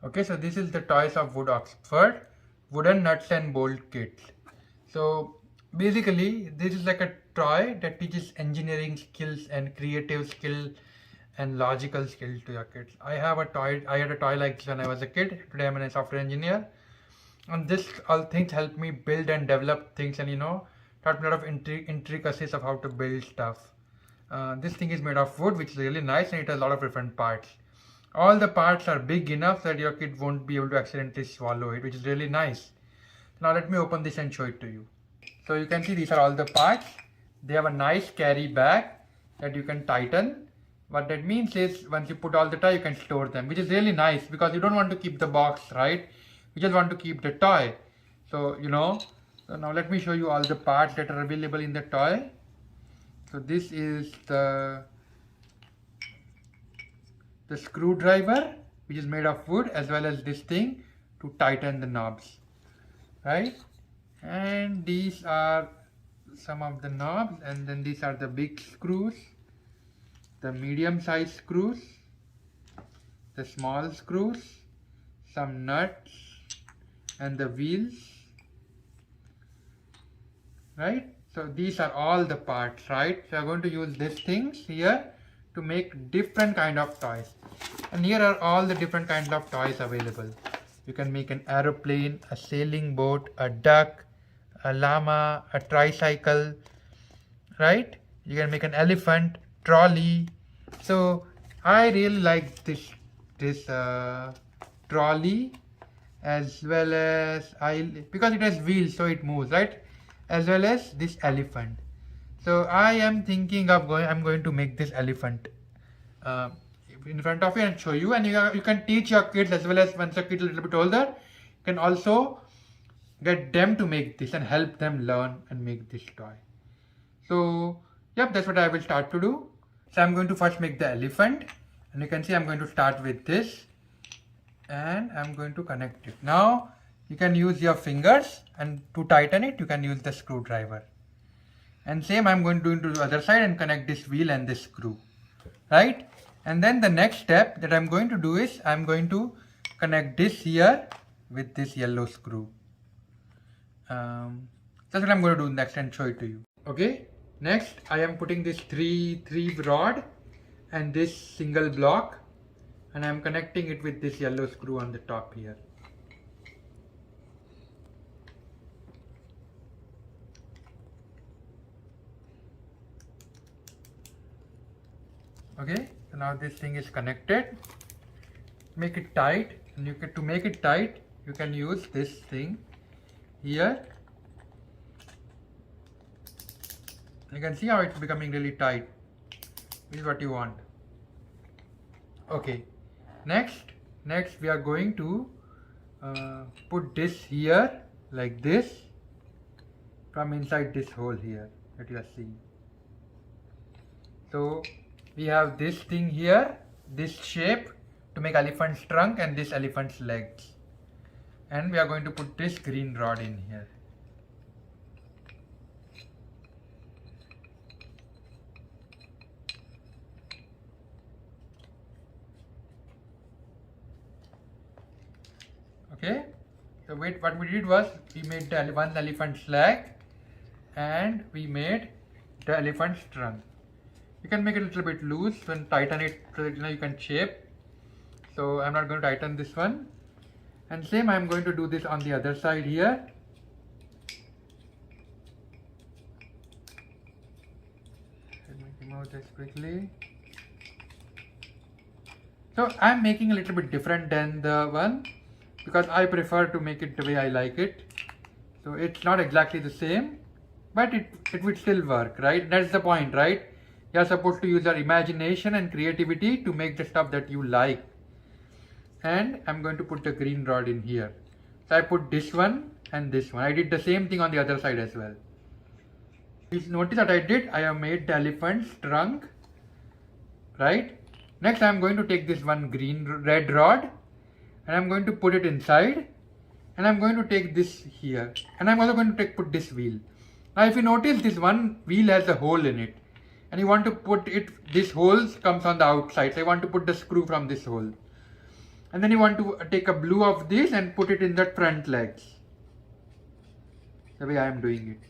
Okay, so this is the Toys of Wood Oxford wooden nuts and bolt kits. So basically this is like a toy that teaches engineering skills and creative skill and logical skill to your kids. I had a toy like this when I was a kid. Today I'm a software engineer, and this all things help me build and develop things, and taught me a lot of intricacies of how to build stuff. This thing is made of wood, which is really nice, and it has a lot of different parts. All the parts are big enough that your kid won't be able to accidentally swallow it, which is really nice. Now let me open this and show it to you. So you can see these are all the parts. They have a nice carry bag that you can tighten. What that means is once you put all the toy, you can store them, which is really nice because you don't want to keep the box, right? You just want to keep the toy. So so now let me show you all the parts that are available in the toy. So this is the screwdriver, which is made of wood, as well as this thing to tighten the knobs, right? And these are some of the knobs, and then these are the big screws, the medium sized screws, the small screws, some nuts, and the wheels, right? So these are all the parts, right? So I'm going to use these things here to make different kind of toys, and here are all the different kinds of toys available. You can make an aeroplane, a sailing boat, a duck, a llama, a tricycle, right? You can make an elephant, trolley. So I really like this trolley, as well as because it has wheels, so it moves, right? As well as this elephant. So I am thinking of I'm going to make this elephant in front of you and show you, and you can teach your kids, as well as once your kids are a little bit older, you can also get them to make this and help them learn and make this toy. So yep, that's what I will start to do. So I'm going to first make the elephant, and you can see I'm going to start with this, and I'm going to connect it. Now you can use your fingers, and to tighten it you can use the screwdriver. And same I'm going to do to the other side and connect this wheel and this screw, right? And then the next step that I'm going to do is I'm going to connect this here with this yellow screw. That's what I'm going to do next and show it to you. Okay, next I am putting this three rod and this single block, and I'm connecting it with this yellow screw on the top here. Okay, so now this thing is connected. Make it tight, and to make it tight you can use this thing here. You can see how it's becoming really tight. This is what you want. Okay, next we are going to put this here like this from inside this hole here that you are seeing. So we have this thing here, this shape to make elephant's trunk and this elephant's legs, and we are going to put this green rod in here. Okay, so what we did was we made the one elephant's leg and we made the elephant's trunk. You can make it a little bit loose and tighten it so that you can shape. So I'm not going to tighten this one, and same I'm going to do this on the other side here. Let me remove this quickly. So I'm making a little bit different than the one because I prefer to make it the way I like it. So it's not exactly the same, but it would still work, right? That's the point, right? You are supposed to use your imagination and creativity to make the stuff that you like. And I'm going to put the green rod in here. So I put this one and this one. I did the same thing on the other side as well. Please notice that I have made the elephant's trunk, right? Next I'm going to take this one red rod and I'm going to put it inside, and I'm going to take this here, and I'm also going to put this wheel. Now if you notice, this one wheel has a hole in it, and you want to put it, this hole comes on the outside, so I want to put the screw from this hole. And then you want to take a blue of this and put it in the front legs. The way I am doing it.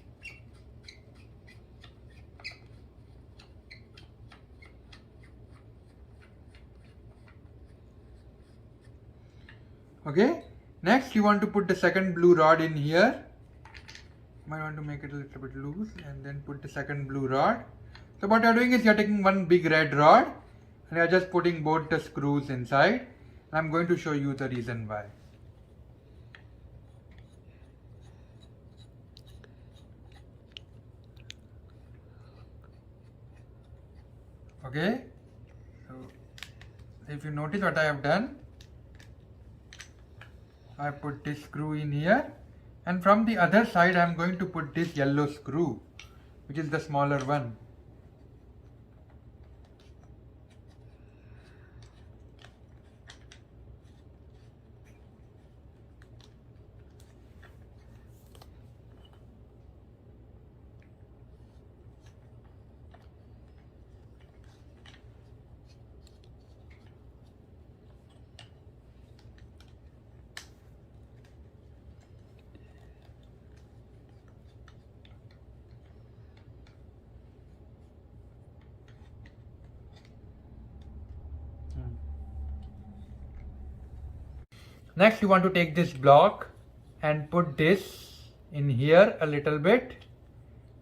Okay, next you want to put the second blue rod in here. Might want to make it a little bit loose and then put the second blue rod. So what you are doing is you are taking one big red rod and you are just putting both the screws inside. I am going to show you the reason why. Okay, so if you notice what I have done, I put this screw in here, and from the other side I am going to put this yellow screw, which is the smaller one. Next you want to take this block and put this in here a little bit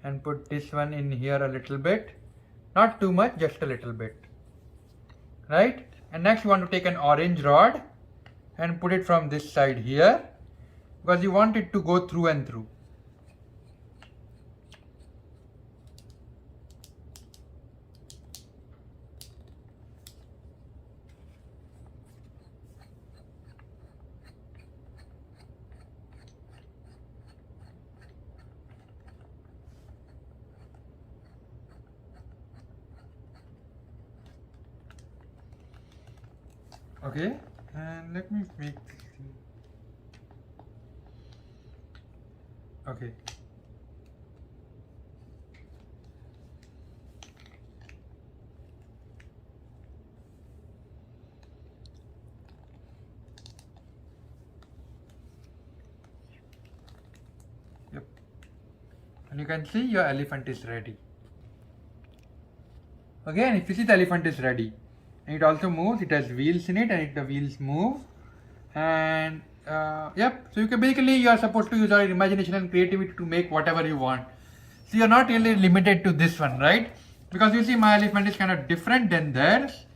and put this one in here a little bit, not too much, just a little bit, right? And next you want to take an orange rod and put it from this side here because you want it to go through and through. Okay, and let me make this thing. Okay. Yep. And you can see your elephant is ready. Okay, and if you see the elephant is ready. And it also moves, it has wheels in it and the wheels move. And yep, so you are supposed to use your imagination and creativity to make whatever you want. So you're not really limited to this one, right? Because you see my elephant is kind of different than theirs.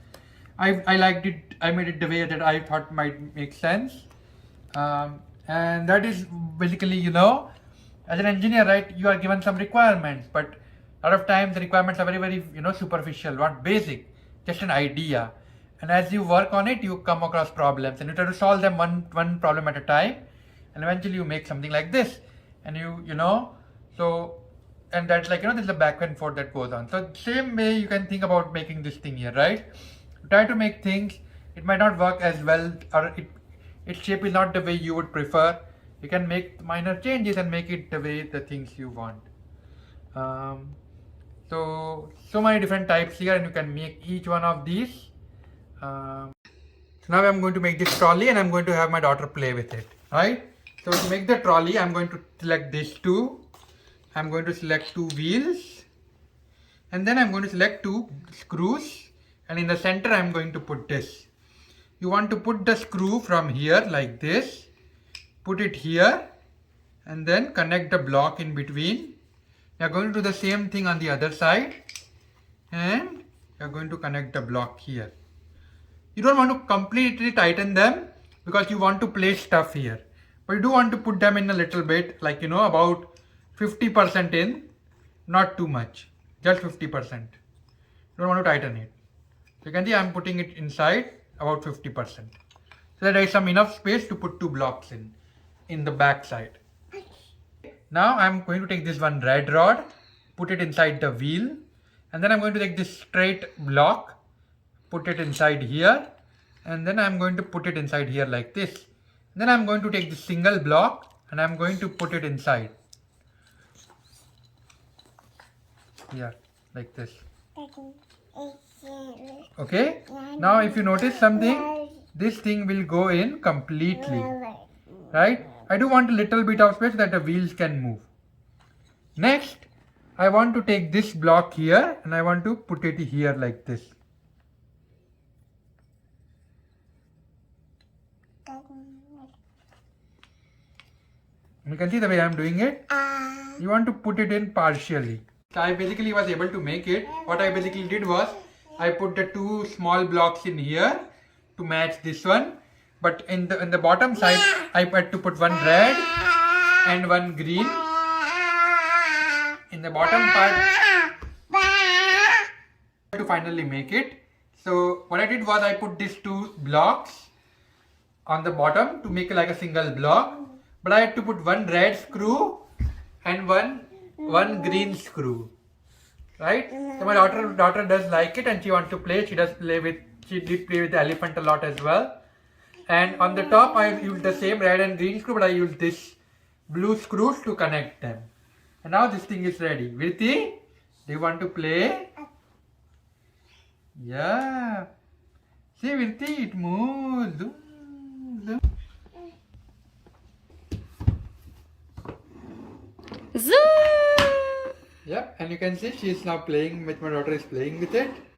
I liked it, I made it the way that I thought might make sense. And that is basically, as an engineer, right, you are given some requirements, but a lot of times the requirements are very, superficial, not basic, just an idea. And as you work on it, you come across problems and you try to solve them one problem at a time. And eventually you make something like this. And and that's like, there's a back and forth that goes on. So same way you can think about making this thing here, right? Try to make things, it might not work as well, or its shape is not the way you would prefer. You can make minor changes and make it the way the things you want. So many different types here, and you can make each one of these. So now I'm going to make this trolley and I'm going to have my daughter play with it, right? So to make the trolley, I'm going to select these two. I'm going to select two wheels and then I'm going to select two screws, and in the center I'm going to put this. You want to put the screw from here like this, put it here and then connect the block in between. You're going to do the same thing on the other side and you're going to connect the block here. You don't want to completely tighten them because you want to place stuff here, but you do want to put them in a little bit, like about 50% in, not too much, just 50%. You don't want to tighten it. So you can see I'm putting it inside about 50%, so that there is some enough space to put two blocks in the back side. Now I'm going to take this one red rod, put it inside the wheel, and then I'm going to take this straight block, put it inside here, and then I'm going to put it inside here like this. And then I'm going to take the single block and I'm going to put it inside here like this. Okay, now if you notice something, this thing will go in completely. Right? I do want a little bit of space so that the wheels can move. Next, I want to take this block here and I want to put it here like this. You can see the way I am doing it. You want to put it in partially. So I basically was able to make it. What I basically did was I put the two small blocks in here to match this one. But in the bottom side, I had to put one red and one green. In the bottom part, to finally make it. So what I did was I put these two blocks on the bottom to make it like a single block. But I had to put one red screw and one green screw. Right? So my daughter does like it and she wants to play. She did play with the elephant a lot as well. And on the top I used the same red and green screw, but I used this blue screws to connect them. And now this thing is ready. Virti, do you want to play? Yeah. See Virti, it moves. Zoom, zoom. Zoom! Yep, and you can see she is now playing with, my daughter is playing with it.